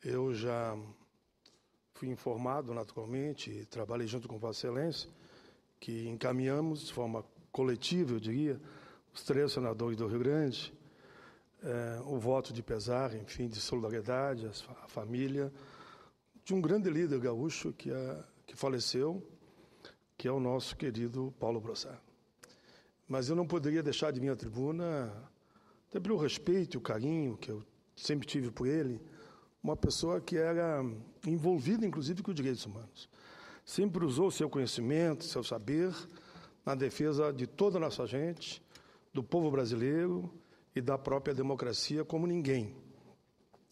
Eu já fui informado, naturalmente, e trabalhei junto com Vossa Excelência, que encaminhamos de forma coletiva, eu diria, os 3 senadores do Rio Grande, o voto de pesar, enfim, de solidariedade à família de um grande líder gaúcho que faleceu, que é o nosso querido Paulo Brossard. Mas eu não poderia deixar de vir à tribuna, até pelo respeito e o carinho que eu sempre tive por ele, uma pessoa que era envolvida, inclusive, com os direitos humanos. Sempre usou seu conhecimento, seu saber, na defesa de toda a nossa gente, do povo brasileiro e da própria democracia como ninguém.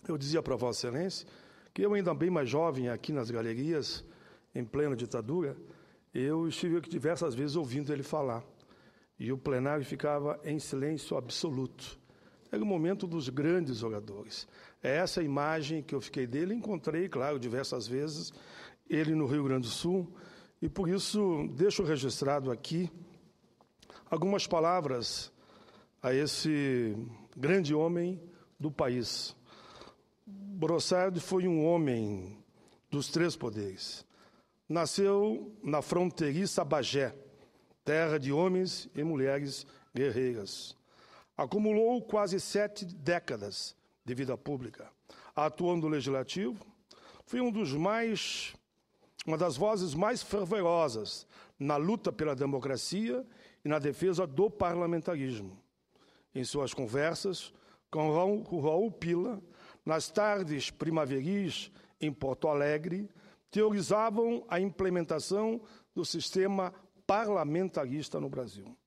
Eu dizia para Vossa Excelência que eu, ainda bem mais jovem, aqui nas galerias, em plena ditadura, eu estive diversas vezes ouvindo ele falar. E o plenário ficava em silêncio absoluto. Era o momento dos grandes oradores. É essa imagem que eu fiquei dele. Encontrei, claro, diversas vezes, ele no Rio Grande do Sul, e por isso deixo registrado aqui algumas palavras a esse grande homem do país. Brossard foi um homem dos 3 poderes. Nasceu na fronteiriça Bagé, terra de homens e mulheres guerreiras. Acumulou quase 7 décadas de vida pública. Atuou no Legislativo, foi uma das vozes mais fervorosas na luta pela democracia e na defesa do parlamentarismo. Em suas conversas com Raul Pila, nas tardes primaveris em Porto Alegre, teorizavam a implementação do sistema parlamentarista no Brasil.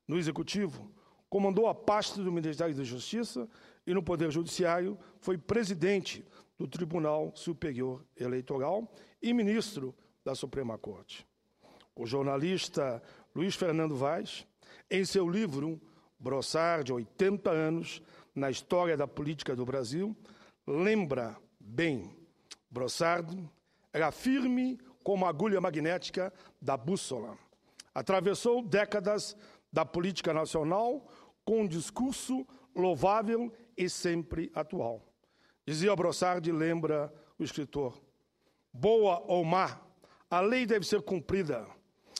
No Executivo, comandou a pasta do Ministério da Justiça e, no Poder Judiciário, foi presidente do Tribunal Superior Eleitoral e ministro da Suprema Corte. O jornalista Luiz Fernando Vaz, em seu livro Brossard, 80 anos, na história da política do Brasil, lembra bem, Brossard era firme como a agulha magnética da bússola. Atravessou décadas da política nacional com um discurso louvável e sempre atual. Dizia Brossard, lembra o escritor, boa ou má, a lei deve ser cumprida.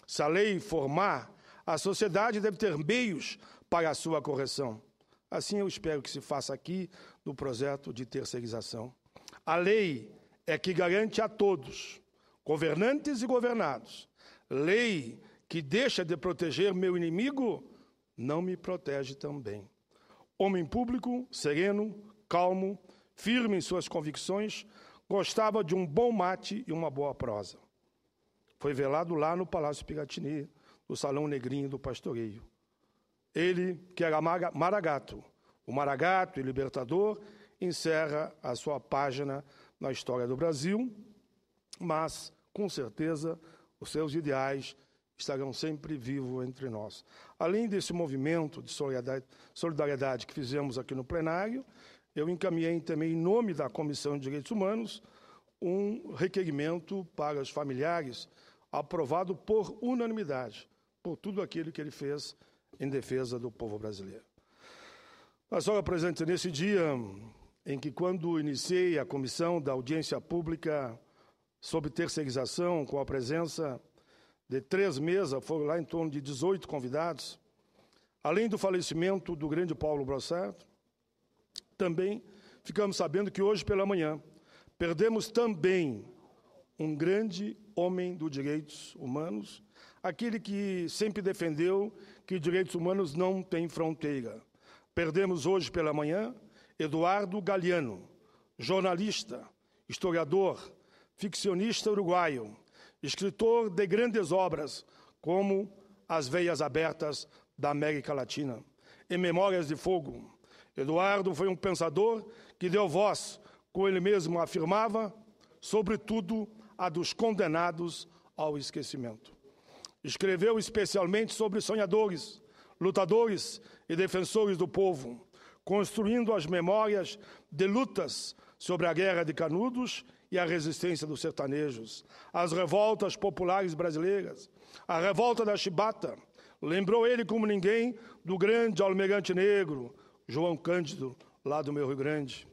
Se a lei for má, a sociedade deve ter meios para a sua correção. Assim eu espero que se faça aqui no projeto de terceirização. A lei é que garante a todos, governantes e governados. Lei que deixa de proteger meu inimigo, não me protege também. Homem público, sereno, calmo, firme em suas convicções, gostava de um bom mate e uma boa prosa. Foi velado lá no Palácio Piratini, no Salão Negrinho do Pastoreio. Ele, que era maragato, o maragato e libertador, encerra a sua página na história do Brasil, mas, com certeza, os seus ideais estarão sempre vivos entre nós. Além desse movimento de solidariedade que fizemos aqui no plenário, eu encaminhei também, em nome da Comissão de Direitos Humanos, um requerimento para os familiares, aprovado por unanimidade, por tudo aquilo que ele fez em defesa do povo brasileiro. Mas, senhora presidente, nesse dia em que, quando iniciei a comissão da audiência pública sobre terceirização, com a presença de 3 mesas, foram lá em torno de 18 convidados, além do falecimento do grande Paulo Brossard, também ficamos sabendo que hoje pela manhã perdemos também um grande homem dos direitos humanos, aquele que sempre defendeu que direitos humanos não têm fronteira. Perdemos hoje pela manhã Eduardo Galeano, jornalista, historiador, ficcionista uruguaio, escritor de grandes obras, como As Veias Abertas da América Latina e Memórias de Fogo. Eduardo foi um pensador que deu voz, como ele mesmo afirmava, sobretudo a dos condenados ao esquecimento. Escreveu especialmente sobre sonhadores, lutadores e defensores do povo, construindo as memórias de lutas sobre a Guerra de Canudos e a resistência dos sertanejos, as revoltas populares brasileiras, a revolta da Chibata. Lembrou ele como ninguém do grande almirante negro, João Cândido, lá do meu Rio Grande.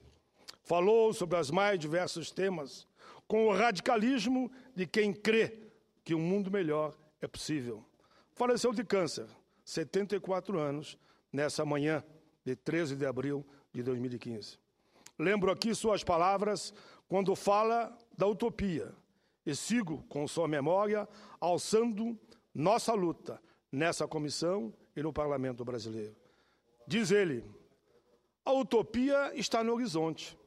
Falou sobre os mais diversos temas, com o radicalismo de quem crê que um mundo melhor é possível. Faleceu de câncer, 74 anos, nessa manhã de 13 de abril de 2015. Lembro aqui suas palavras quando fala da utopia e sigo com sua memória alçando nossa luta nessa comissão e no Parlamento brasileiro. Diz ele: a utopia está no horizonte.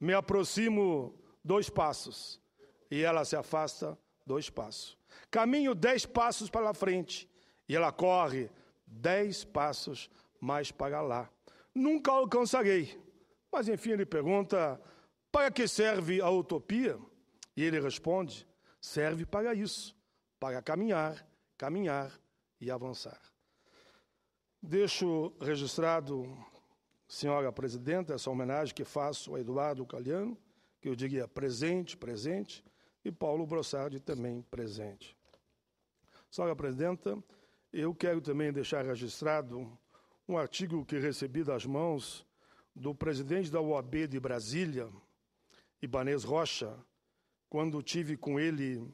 Me aproximo 2 passos e ela se afasta 2 passos. Caminho 10 passos para frente e ela corre 10 passos mais para lá. Nunca alcançarei. Mas, enfim, ele pergunta: para que serve a utopia? E ele responde: serve para isso, para caminhar, caminhar e avançar. Deixo registrado, senhora presidenta, essa homenagem que faço a Eduardo Galeano, que eu diria presente, presente, e Paulo Brossardi também presente. Senhora presidenta, eu quero também deixar registrado um artigo que recebi das mãos do presidente da OAB de Brasília, Ibanez Rocha, quando tive com ele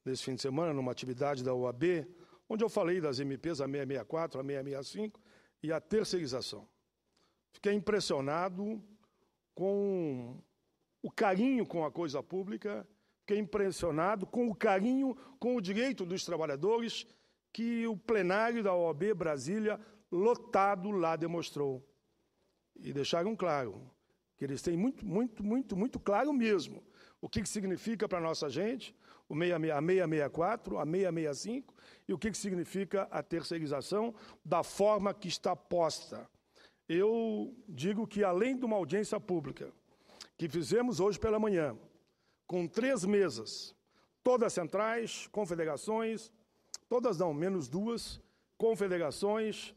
nesse fim de semana, numa atividade da OAB, onde eu falei das MPs, a 664, a 665 e a terceirização. Fiquei impressionado com o carinho com a coisa pública, fiquei impressionado com o carinho com o direito dos trabalhadores que o plenário da OAB Brasília, lotado lá, demonstrou. E deixaram claro que eles têm muito claro mesmo o que significa para a nossa gente a 664, a 665 e o que significa a terceirização da forma que está posta. Eu digo que, além de uma audiência pública que fizemos hoje pela manhã, com 3 mesas, todas centrais, confederações, todas não, menos 2, confederações,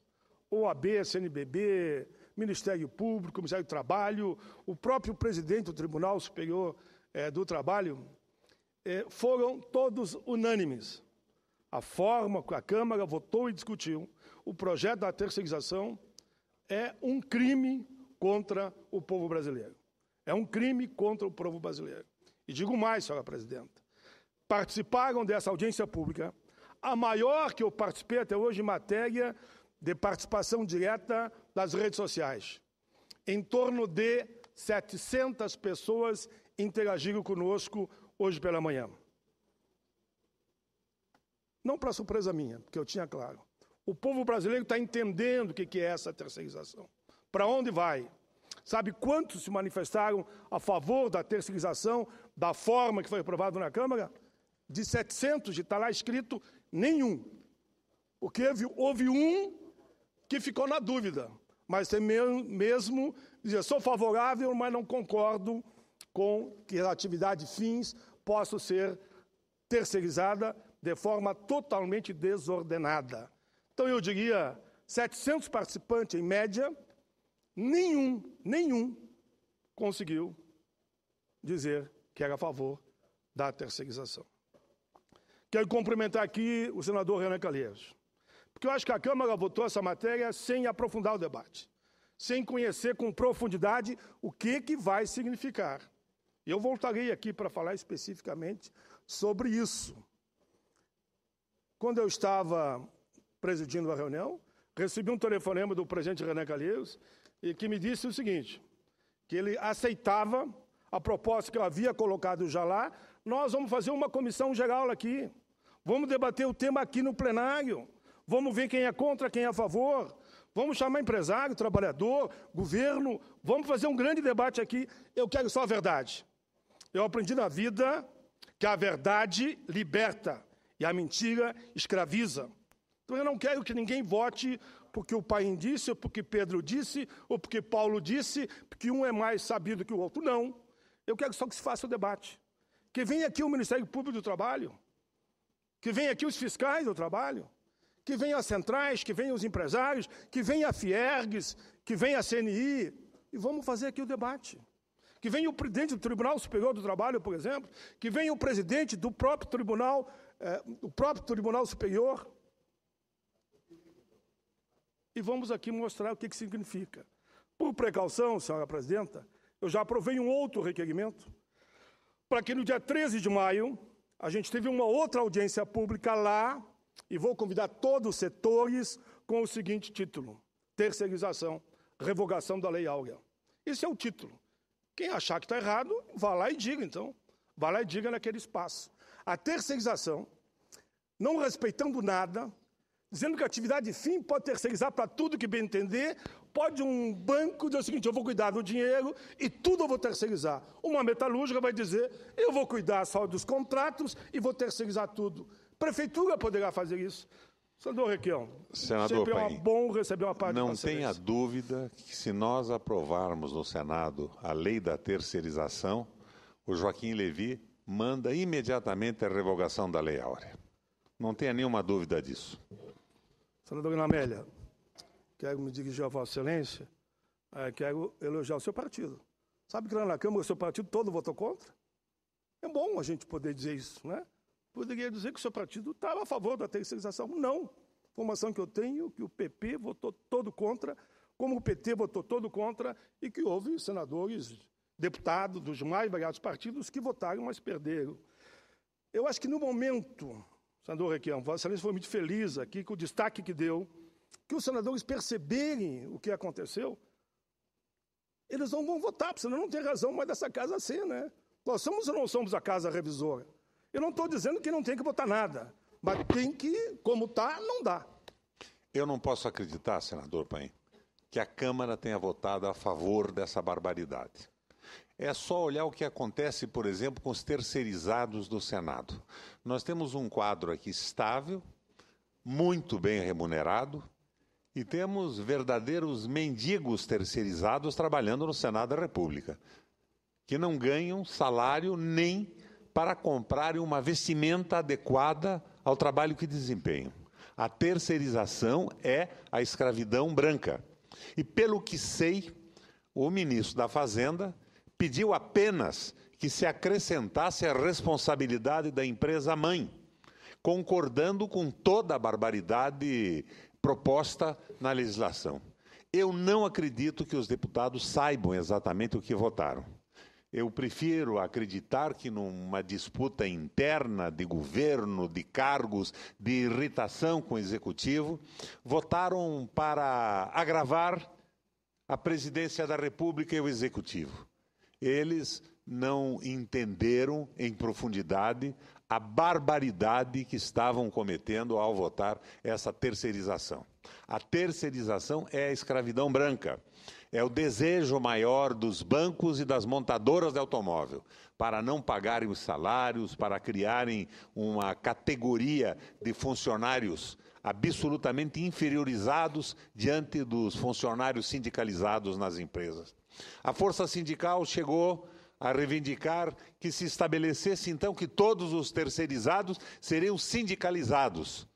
OAB, CNBB, Ministério Público, Ministério do Trabalho, o próprio presidente do Tribunal Superior do Trabalho, foram todos unânimes. A forma que a Câmara votou e discutiu o projeto da terceirização é um crime contra o povo brasileiro. É um crime contra o povo brasileiro. E digo mais, senhora presidenta, participaram dessa audiência pública, a maior que eu participei até hoje em matéria de participação direta das redes sociais. Em torno de 700 pessoas interagiram conosco hoje pela manhã. Não para surpresa minha, porque eu tinha claro. O povo brasileiro está entendendo o que é essa terceirização. Para onde vai? Sabe quantos se manifestaram a favor da terceirização da forma que foi aprovado na Câmara? De 700, está lá escrito, nenhum. Porque houve um que ficou na dúvida, mas tem mesmo dizer, sou favorável, mas não concordo com que a atividade fins possa ser terceirizada de forma totalmente desordenada. Então, eu diria, 700 participantes em média, nenhum conseguiu dizer que era a favor da terceirização. Quero cumprimentar aqui o senador Renan Calheiros, porque eu acho que a Câmara votou essa matéria sem aprofundar o debate, sem conhecer com profundidade o que vai significar. E eu voltarei aqui para falar especificamente sobre isso. Quando eu estava presidindo a reunião, recebi um telefonema do presidente Renan Calheiros, e que me disse o seguinte, que ele aceitava a proposta que eu havia colocado já lá, nós vamos fazer uma comissão geral aqui, vamos debater o tema aqui no plenário, vamos ver quem é contra, quem é a favor, vamos chamar empresário, trabalhador, governo, vamos fazer um grande debate aqui, eu quero só a verdade. Eu aprendi na vida que a verdade liberta e a mentira escraviza. Então eu não quero que ninguém vote porque o Paim disse, ou porque Pedro disse, ou porque Paulo disse, porque um é mais sabido que o outro. Não. Eu quero só que se faça o debate. Que venha aqui o Ministério Público do Trabalho, que venha aqui os fiscais do trabalho, que venham as centrais, que venham os empresários, que venha a Fiergues, que venha a CNI, e vamos fazer aqui o debate. Que venha o presidente do Tribunal Superior do Trabalho, por exemplo, que venha o presidente do próprio Tribunal Superior, e vamos aqui mostrar o que significa. Por precaução, senhora presidenta, eu já aprovei um outro requerimento para que no dia 13 de maio a gente teve uma outra audiência pública lá e vou convidar todos os setores com o seguinte título: terceirização, revogação da Lei Áurea. Esse é o título. Quem achar que está errado, vá lá e diga, então. Vá lá e diga naquele espaço. A terceirização, não respeitando nada, dizendo que a atividade fim pode terceirizar para tudo que bem entender, pode um banco dizer o seguinte: eu vou cuidar do dinheiro e tudo eu vou terceirizar. Uma metalúrgica vai dizer: eu vou cuidar só dos contratos e vou terceirizar tudo. Prefeitura poderá fazer isso. Senador Requião, Senador sempre Paim, é bom receber uma parte não tenha dúvida que se nós aprovarmos no Senado a lei da terceirização, o Joaquim Levy manda imediatamente a revogação da Lei Áurea. Não tenha nenhuma dúvida disso. Senadora Amélia, quero me dirigir a Vossa Excelência, quero elogiar o seu partido. Sabe que lá na Câmara o seu partido todo votou contra? É bom a gente poder dizer isso, né? Poderia dizer que o seu partido estava a favor da terceirização. Não. Informação que eu tenho, que o PP votou todo contra, como o PT votou todo contra, e que houve senadores, deputados dos mais variados partidos que votaram, mas perderam. Eu acho que no momento, senador Requião, Vossa Excelência foi muito feliz aqui com o destaque que deu, que os senadores perceberem o que aconteceu, eles não vão votar, porque senão não tem razão mais dessa casa ser, né? Nós somos ou não somos a casa revisora? Eu não estou dizendo que não tem que votar nada, mas tem que, como está, não dá. Eu não posso acreditar, senador Paim, que a Câmara tenha votado a favor dessa barbaridade. É só olhar o que acontece, por exemplo, com os terceirizados do Senado. Nós temos um quadro aqui estável, muito bem remunerado, e temos verdadeiros mendigos terceirizados trabalhando no Senado da República, que não ganham salário nem para comprarem uma vestimenta adequada ao trabalho que desempenham. A terceirização é a escravidão branca. E, pelo que sei, o ministro da Fazenda pediu apenas que se acrescentasse a responsabilidade da empresa-mãe, concordando com toda a barbaridade proposta na legislação. Eu não acredito que os deputados saibam exatamente o que votaram. Eu prefiro acreditar que numa disputa interna de governo, de cargos, de irritação com o Executivo, votaram para agravar a presidência da República e o Executivo. Eles não entenderam em profundidade a barbaridade que estavam cometendo ao votar essa terceirização. A terceirização é a escravidão branca. É o desejo maior dos bancos e das montadoras de automóvel para não pagarem os salários, para criarem uma categoria de funcionários absolutamente inferiorizados diante dos funcionários sindicalizados nas empresas. A força sindical chegou a reivindicar que se estabelecesse, então, que todos os terceirizados seriam sindicalizados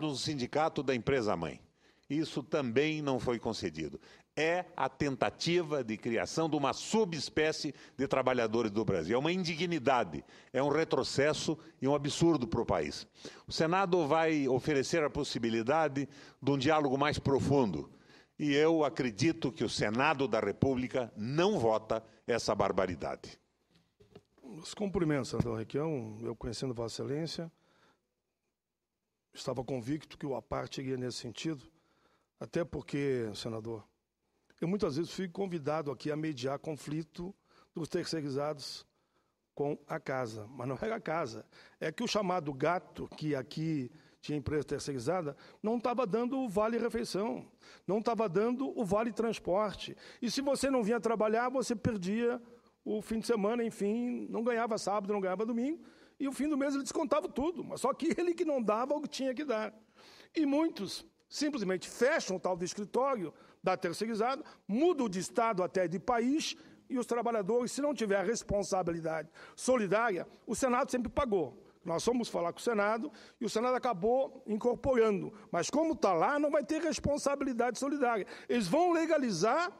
no sindicato da empresa-mãe. Isso também não foi concedido. É a tentativa de criação de uma subespécie de trabalhadores do Brasil. É uma indignidade, é um retrocesso e um absurdo para o país. O Senado vai oferecer a possibilidade de um diálogo mais profundo. E eu acredito que o Senado da República não vota essa barbaridade. Os cumprimentos, senador Requião. Eu, conhecendo Vossa Excelência, estava convicto que o APARTE iria nesse sentido, até porque, senador, eu muitas vezes fui convidado aqui a mediar conflito dos terceirizados com a casa, mas não era a casa. É que o chamado gato, que aqui tinha empresa terceirizada, não estava dando o vale-refeição, não estava dando o vale-transporte. E se você não vinha trabalhar, você perdia o fim de semana, enfim, não ganhava sábado, não ganhava domingo, e o fim do mês ele descontava tudo, mas só que ele que não dava o que tinha que dar. E muitos simplesmente fecham o tal do escritório da terceirizada, mudam de estado até de país, e os trabalhadores, se não tiver a responsabilidade solidária, o Senado sempre pagou. Nós fomos falar com o Senado e o Senado acabou incorporando. Mas como está lá, não vai ter responsabilidade solidária. Eles vão legalizar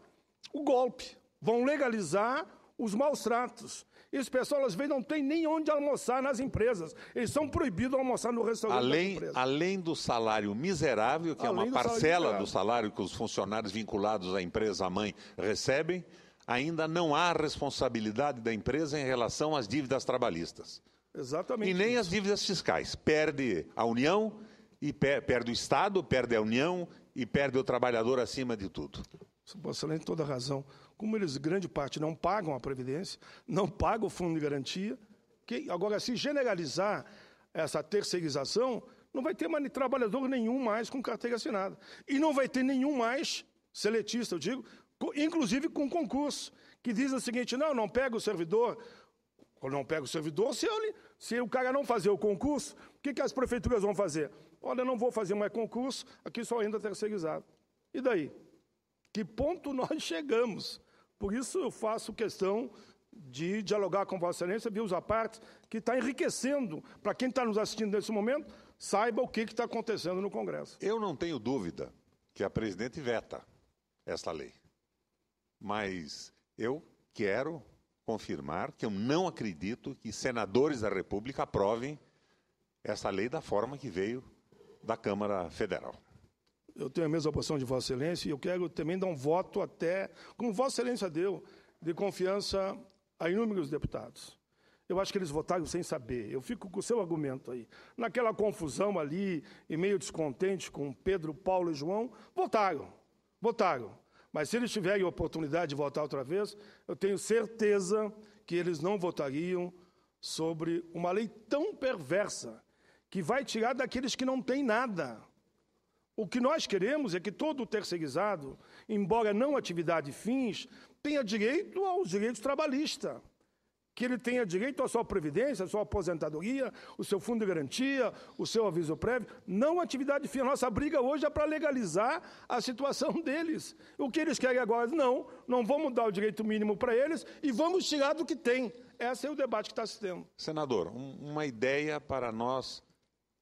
o golpe, vão legalizar os maus tratos. Esse pessoal, às vezes, não tem nem onde almoçar nas empresas. Eles são proibidos de almoçar no restaurante das empresas. Além do salário miserável, que é uma parcela do salário que os funcionários vinculados à empresa-mãe recebem, ainda não há responsabilidade da empresa em relação às dívidas trabalhistas. Exatamente. E nem as dívidas fiscais. Perde a União, e perde o Estado, perde a União e perde o trabalhador acima de tudo. Vossa Excelência tem toda a razão. Como eles, grande parte, não pagam a Previdência, não pagam o Fundo de Garantia, agora, se generalizar essa terceirização, não vai ter mais trabalhador nenhum mais com carteira assinada. E não vai ter nenhum mais seletista, eu digo, inclusive com concurso, que diz o seguinte: não pega o servidor, ou não pega o servidor, se o cara não fazer o concurso, o que as prefeituras vão fazer? Olha, não vou fazer mais concurso, aqui só ainda terceirizado. E daí? Que ponto nós chegamos? Por isso eu faço questão de dialogar com Vossa Excelência, via os partes, que está enriquecendo, para quem está nos assistindo nesse momento, saiba o que está acontecendo no Congresso. Eu não tenho dúvida que a presidente veta esta lei. Mas eu quero confirmar que eu não acredito que senadores da República aprovem essa lei da forma que veio da Câmara Federal. Eu tenho a mesma posição de Vossa Excelência e eu quero também dar um voto até, como Vossa Excelência deu, de confiança a inúmeros deputados. Eu acho que eles votaram sem saber. Eu fico com o seu argumento aí. Naquela confusão ali, e meio descontente com Pedro, Paulo e João, votaram. Mas se eles tiverem a oportunidade de votar outra vez, eu tenho certeza que eles não votariam sobre uma lei tão perversa, que vai tirar daqueles que não têm nada. O que nós queremos é que todo o terceirizado, embora não atividade fins, tenha direito aos direitos trabalhistas. Que ele tenha direito à sua previdência, à sua aposentadoria, o seu fundo de garantia, o seu aviso prévio, não atividade fim. A nossa briga hoje é para legalizar a situação deles. O que eles querem agora? Não vamos dar o direito mínimo para eles e vamos tirar do que tem. Esse é o debate que está se tendo. Senador, uma ideia para nós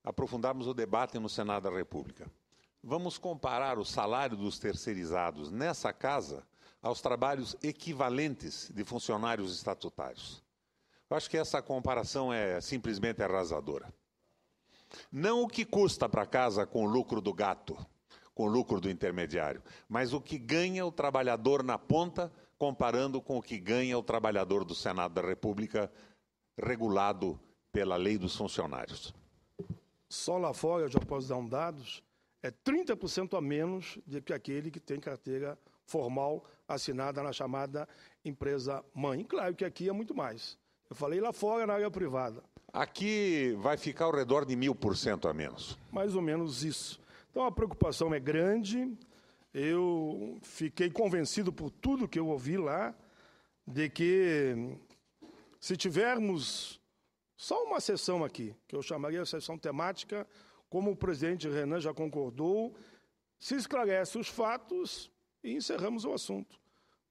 aprofundarmos o debate no Senado da República. Vamos comparar o salário dos terceirizados nessa casa aos trabalhos equivalentes de funcionários estatutários. Eu acho que essa comparação é simplesmente arrasadora. Não o que custa para a casa com o lucro do gato, com o lucro do intermediário, mas o que ganha o trabalhador na ponta, comparando com o que ganha o trabalhador do Senado da República, regulado pela lei dos funcionários. Só lá fora, eu já posso dar dados, é 30% a menos do que aquele que tem carteira formal assinada na chamada empresa-mãe. Claro que aqui é muito mais. Eu falei lá fora, na área privada. Aqui vai ficar ao redor de 1000% a menos. Mais ou menos isso. Então, a preocupação é grande. Eu fiquei convencido por tudo que eu ouvi lá, de que se tivermos só uma sessão aqui, que eu chamaria de sessão temática, como o presidente Renan já concordou, se esclarece os fatos e encerramos o assunto.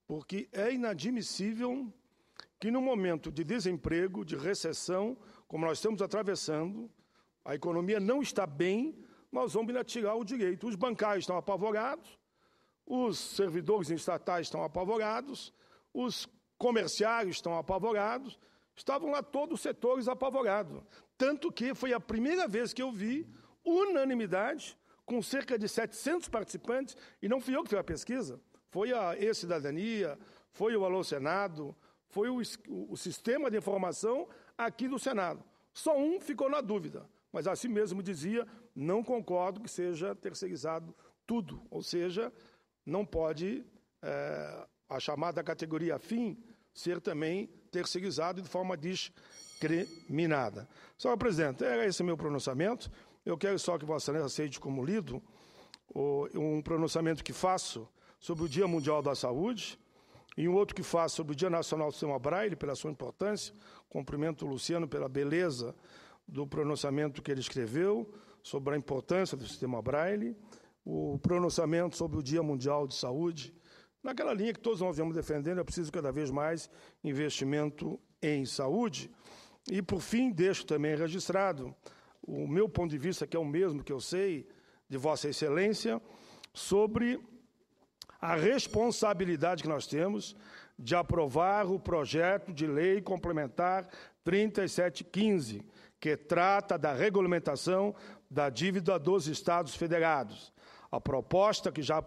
Porque é inadmissível que no momento de desemprego, de recessão, como nós estamos atravessando, a economia não está bem, nós vamos ainda tirar o direito. Os bancários estão apavorados, os servidores estatais estão apavorados, os comerciários estão apavorados, estavam lá todos os setores apavorados. Tanto que foi a primeira vez que eu vi unanimidade, com cerca de 700 participantes, e não fui eu que fiz a pesquisa, foi a E-Cidadania, foi o Alô Senado, foi o sistema de informação aqui do Senado. Só um ficou na dúvida, mas assim mesmo dizia, não concordo que seja terceirizado tudo, ou seja, não pode a chamada categoria fim ser também terceirizado de forma discriminada. Senhor presidente, era esse meu pronunciamento. Eu quero só que Vossa Excelência aceite como lido um pronunciamento que faço sobre o Dia Mundial da Saúde e um outro que faço sobre o Dia Nacional do Sistema Braille, pela sua importância. Cumprimento o Luciano pela beleza do pronunciamento que ele escreveu sobre a importância do Sistema Braille, o pronunciamento sobre o Dia Mundial de Saúde, naquela linha que todos nós viemos defendendo, é preciso cada vez mais investimento em saúde. E, por fim, deixo também registrado o meu ponto de vista, que é o mesmo que eu sei de Vossa Excelência, sobre a responsabilidade que nós temos de aprovar o projeto de lei complementar 3715, que trata da regulamentação da dívida dos Estados Federados. A proposta que já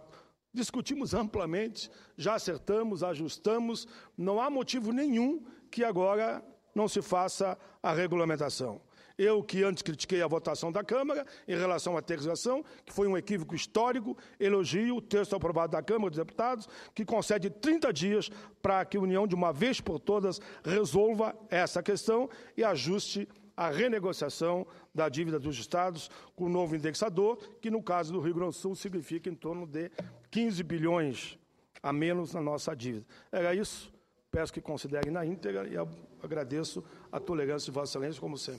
discutimos amplamente, já acertamos, ajustamos, não há motivo nenhum que agora não se faça a regulamentação. Eu, que antes critiquei a votação da Câmara em relação à terceirização, que foi um equívoco histórico, elogio o texto aprovado da Câmara dos Deputados, que concede 30 dias para que a União, de uma vez por todas, resolva essa questão e ajuste a renegociação da dívida dos estados com o novo indexador, que, no caso do Rio Grande do Sul, significa em torno de 15 bilhões a menos na nossa dívida. Era isso. Peço que considerem na íntegra e agradeço a tolerância de Vossa Excelência, como sempre.